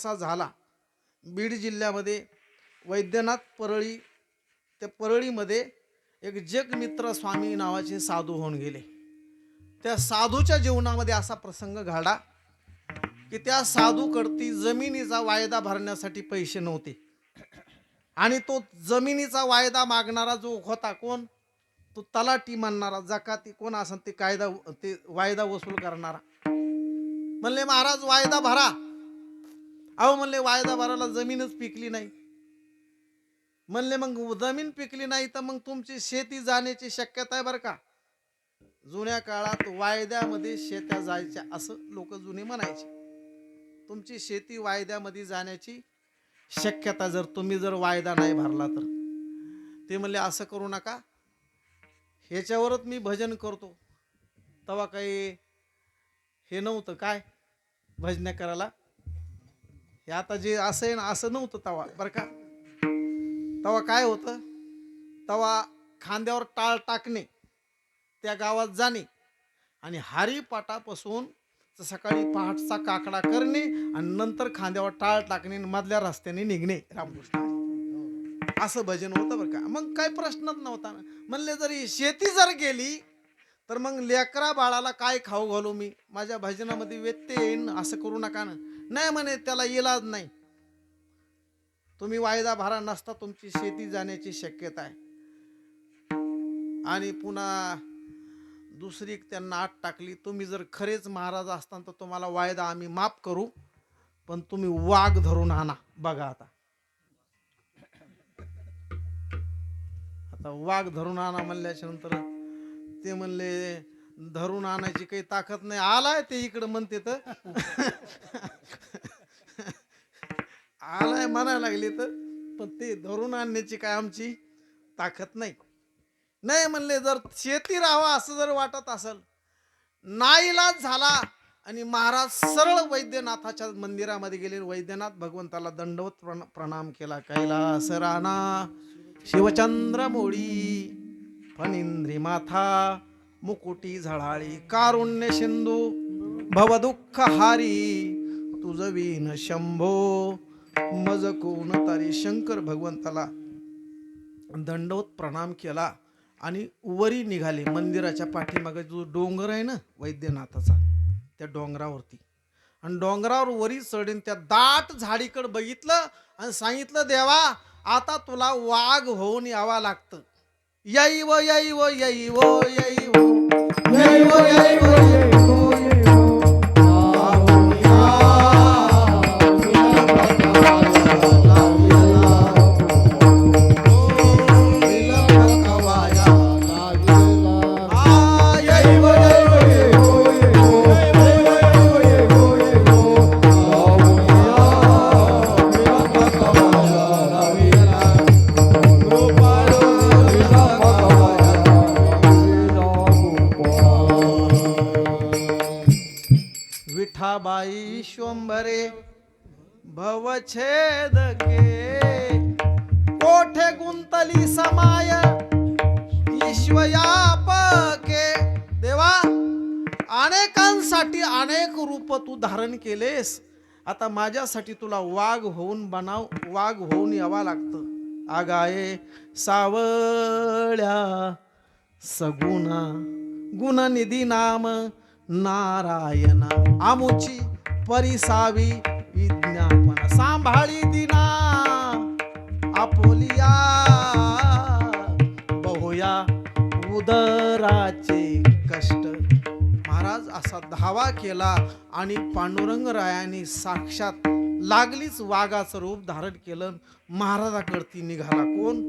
असा झाला. बीड जिल्ह्यामध्ये वैद्यनाथ परळी, त्या परळीमध्ये एक जगमित्र स्वामी नावाचे साधू होऊन गेले. त्या साधूच्या जीवनामध्ये असा प्रसंग घडला की त्या साधूकडती जमिनीचा वायदा भरण्यासाठी पैसे नव्हते आणि तो जमिनीचा वायदा मागणारा जो होता कोण, तो तलाठी म्हणणारा, जकाती कोण असेल ते कायदा ते वायदा वसूल करणारा. म्हणले महाराज वायदा भरा. अहो म्हणले वायदा भरायला जमीनच पिकली नाही. म्हणले मग जमीन पिकली नाही तर मग तुमची शेती जाण्याची शक्यता आहे बरं का. जुन्या काळात वायद्यामध्ये शेत्या जायच्या असं लोक जुने म्हणायचे. तुमची शेती वायद्यामध्ये जाण्याची शक्यता जर तुम्ही जर वायदा नाही भरला तर. ते म्हणले असं करू नका, ह्याच्यावरच मी भजन करतो. तेव्हा काही हे नव्हतं काय भजन करायला, हे आता जे असं आहे ना असं नव्हतं तवा बरं का. तवा काय होतं, तवा खांद्यावर टाळ टाकणे, त्या गावात जाणे आणि हरिपाठापासून सकाळी पहाटचा काकडा करणे आणि नंतर खांद्यावर टाळ टाकणे, मधल्या रस्त्याने निघणे. रामकृष्ण असं भजन होतं बरं का. मग काही प्रश्नच नव्हता. म्हणले जरी शेती जर गेली तर मग लेकरा बाळाला काय खाऊ घालू मी, माझ्या भजनामध्ये व्यत्यय येईन, असं करू नका ना. नाही म्हणे त्याला इलाज नाही, तुम्ही वायदा भरा नसता तुमची शेती जाण्याची शक्यता आहे. आणि पुन्हा दुसरी त्यांना आत टाकली, तुम्ही जर खरेच महाराज असताना तर तुम्हाला वायदा आम्ही माफ करू, पण तुम्ही वाघ धरून आणा. बघा आता आता वाघ धरून आणा म्हणल्याच्या नंतर ते म्हणले धरून आणायची काही ताकद नाही. आलाय ते इकडं म्हणते तर आलाय म्हणायला लागले तर, पण ते धरून आणण्याची काय आमची ताकद नाही. नाही म्हणले जर शेती राहावा असं जर वाटत असेल, नाईलाज झाला आणि महाराज सरळ वैद्यनाथाच्या मंदिरामध्ये गेले. वैद्यनाथ भगवंताला दंडवत प्रणाम केला. कैलास राणा शिवचंद्र मोळी फणिंद्री माथा मुकुटी झळाळी, कारुण्य सिंधू भवदुःख हारी, तुझ विन शंभो मज कोण तारी. शंकर भगवंताला दंडवत प्रणाम केला आणि वरी निघाले. मंदिराच्या पाठीमागे जो डोंगर आहे ना वैद्यनाथाचा, त्या डोंगरावरती, आणि डोंगरावर वरी चढून त्या दाट झाडीकडे बघितलं आणि सांगितलं देवा आता तुला वाघ होऊन यावा लागतं. येई व येई व येई व येई व येई व येई व येई व विठाबाई श्वंभरे भवछेद के, कोठे गुंतली समाय ईश्वयापके. देवा अनेकांसाठी अनेक रूप तू धारण केलेस, आता माझ्यासाठी तुला वाघ होऊन वाघ होऊन यावा लागतं. आगाये सावळ्या सगुणा गुणनिधी नाम नारायणा, आमुची परिसावी विज्ञापन, सांभाळी दिना आपोलिया बहुया उदराचे कष्ट. महाराज असा धावा केला आणि पांडुरंगरायांनी साक्षात लागलीच वाघाचं रूप धारण केलं. महाराजाकडती निघाला कोण,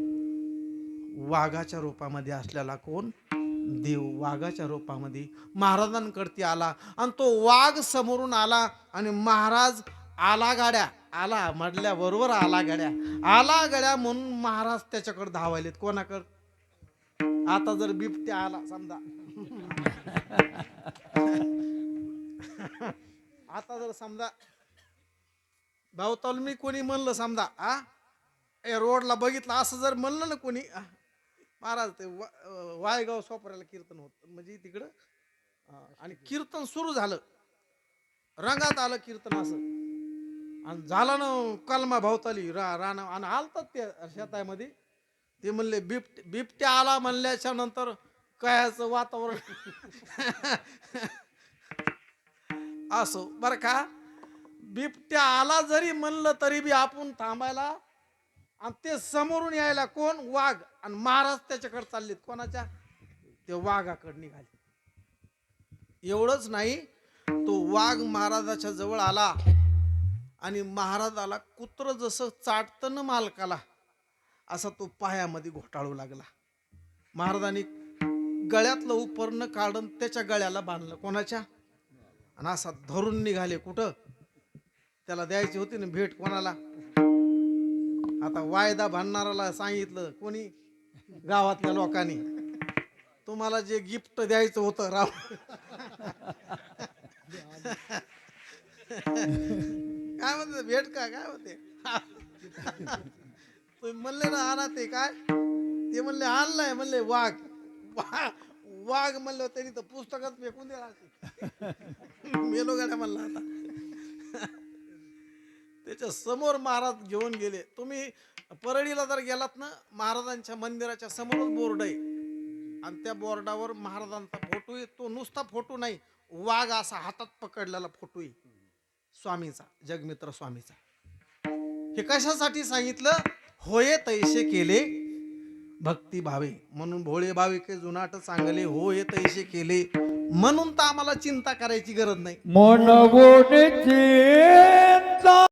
वाघाच्या रूपामध्ये असलेला कोण, देव वाघाच्या रूपामध्ये महाराजांकडती आला. आणि तो वाघ समोरून आला आणि महाराज आला गाड्या, आला म्हटल्या बरोबर आला गाड्या, आला गाड्या म्हणून महाराज त्याच्याकडे धावायलेत. कोणाकडे, आता जर बिबट्या आला समजा आता जर समजा भाऊ मी कोणी म्हणलं समजा रोडला बघितलं असं जर म्हणलं ना कोणी, महाराज ते वायगाव सोपऱ्याला कीर्तन होत म्हणजे तिकडं, आणि कीर्तन सुरू झालं, रंगात आलं कीर्तन असं, आणि झाला ना कलमा भावताली राणा आणि आलतात ते शेतामध्ये. ते म्हणले बिबट्या आला म्हणल्याच्या नंतर कयाचं वातावरण असो बर का. बिबट्या आला जरी म्हणलं तरी बी आपण थांबायला. आणि ते समोरून यायला कोण? वाघ. आणि महाराज त्याच्याकडे चाललेत. कोणाच्या? ते वाघाकडे निघाले. एवढंच नाही, तो वाघ महाराजाच्या जवळ आला आणि महाराजाला कुत्र जसं चाटतं ना मालकाला, असा तो पायामध्ये घोटाळू लागला. महाराजांनी गळ्यातलं उपरणं काढून त्याच्या गळ्याला बांधलं. कोणाच्या? आणि असा धरून निघाले. कुठं? त्याला द्यायची होती ना भेट. कोणाला? आता वायदा भांडणाराला सांगितलं कोणी? गावातल्या लोकांनी. तुम्हाला जे गिफ्ट द्यायचं होतं राव काय म्हणते भेट का काय होते तुम्ही म्हणले ना आणा ते काय ते म्हणले आणलाय म्हणले वाघ वाघ म्हणलं त्यांनी तर पुस्तकात फेकून द्या मेलो गाड्या म्हणला. आता त्याच्या समोर महाराज घेऊन गेले. तुम्ही परळीला जर गेलात ना, महाराजांच्या मंदिराच्या समोरच बोर्ड आहे आणि त्या बोर्डावर महाराजांचा फोटो आहे. तो नुसता फोटो नाही, वाघ असा हातात पकडलेला फोटो आहे स्वामीचा, जगमित्र स्वामीचा. हे कशासाठी सांगितलं? होये तैसे केले भक्ती भावे, म्हणून भोळे भाविके जुनाट चांगले होये तैसे केले, म्हणून तर आम्हाला चिंता करायची गरज नाही. मन चिंता